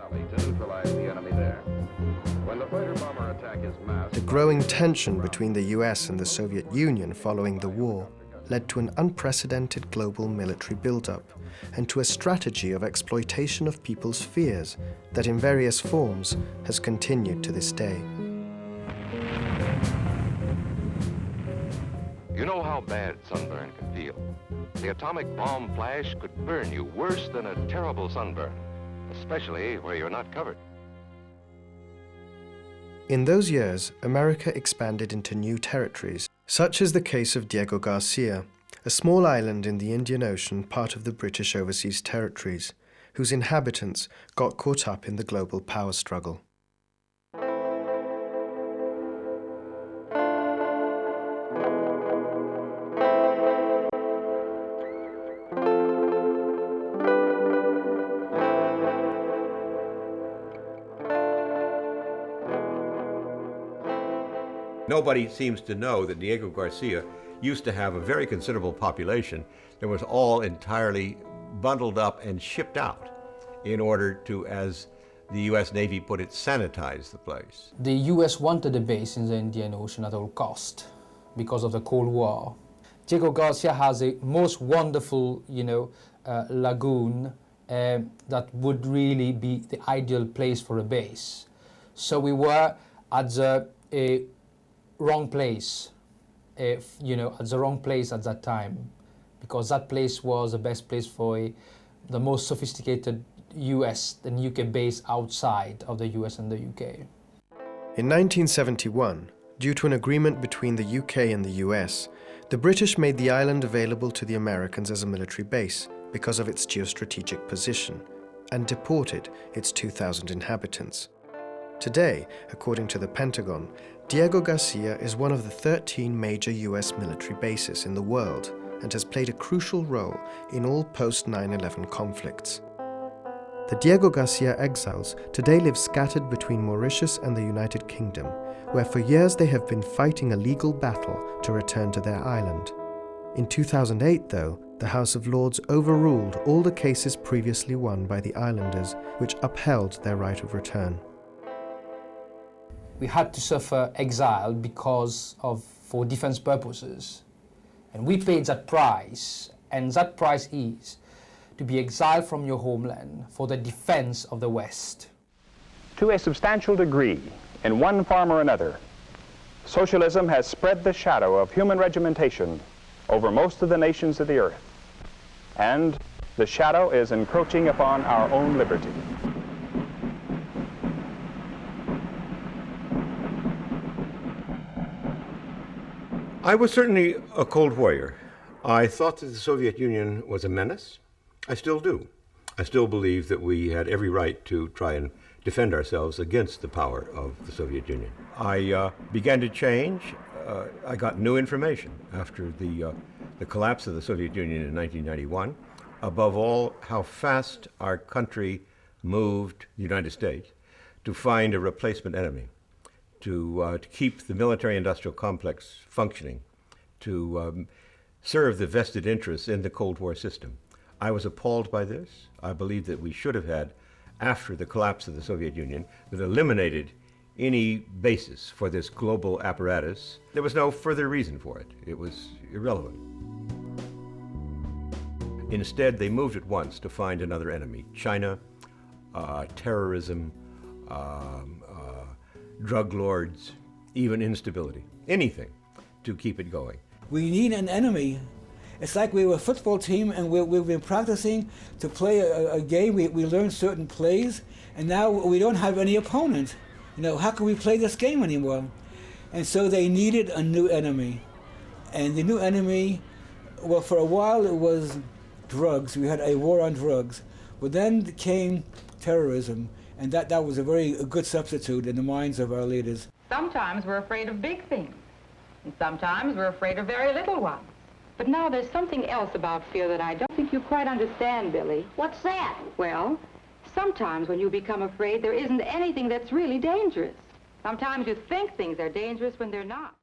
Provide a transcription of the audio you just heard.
Italy to neutralize the enemy there. When the fighter-bomber attack is masked... The growing tension between the US and the Soviet Union following the war led to an unprecedented global military buildup and to a strategy of exploitation of people's fears that in various forms has continued to this day. You know how bad sunburn can feel. The atomic bomb flash could burn you worse than a terrible sunburn, especially where you're not covered. In those years, America expanded into new territories, such as the case of Diego Garcia, a small island in the Indian Ocean, part of the British Overseas Territories, whose inhabitants got caught up in the global power struggle. Nobody seems to know that Diego Garcia used to have a very considerable population that was all entirely bundled up and shipped out in order to, as the US Navy put it, sanitize the place. The US wanted a base in the Indian Ocean at all cost because of the Cold War. Diego Garcia has a most wonderful, lagoon that would really be the ideal place for a base. So we were at the wrong place, at the wrong place at that time, because that place was the best place for the most sophisticated US and UK base outside of the US and the UK. In 1971, due to an agreement between the UK and the US, the British made the island available to the Americans as a military base because of its geostrategic position, and deported its 2,000 inhabitants. Today, according to the Pentagon, Diego Garcia is one of the 13 major US military bases in the world and has played a crucial role in all post-9/11 conflicts. The Diego Garcia exiles today live scattered between Mauritius and the United Kingdom, where for years they have been fighting a legal battle to return to their island. In 2008, though, the House of Lords overruled all the cases previously won by the islanders, which upheld their right of return. We had to suffer exile for defense purposes. And we paid that price, and that price is to be exiled from your homeland for the defense of the West. To a substantial degree, in one form or another, socialism has spread the shadow of human regimentation over most of the nations of the earth. And the shadow is encroaching upon our own liberty. I was certainly a cold warrior. I thought that the Soviet Union was a menace. I still do. I still believe that we had every right to try and defend ourselves against the power of the Soviet Union. I began to change. I got new information after the collapse of the Soviet Union in 1991. Above all, how fast our country moved, the United States, to find a replacement enemy. To keep the military-industrial complex functioning, to serve the vested interests in the Cold War system. I was appalled by this. I believe that we should have had, after the collapse of the Soviet Union, that eliminated any basis for this global apparatus. There was no further reason for it. It was irrelevant. Instead, they moved at once to find another enemy: China, terrorism, drug lords, even instability, anything to keep it going. We need an enemy. It's like we were a football team and we've been practicing to play a game. We learned certain plays, and now we don't have any opponent. How can we play this game anymore? And so they needed a new enemy. And the new enemy, well, for a while it was drugs. We had a war on drugs. But then came terrorism. And that was a very good substitute in the minds of our leaders. Sometimes we're afraid of big things, and sometimes we're afraid of very little ones. But now there's something else about fear that I don't think you quite understand, Billy. What's that? Well, sometimes when you become afraid, there isn't anything that's really dangerous. Sometimes you think things are dangerous when they're not.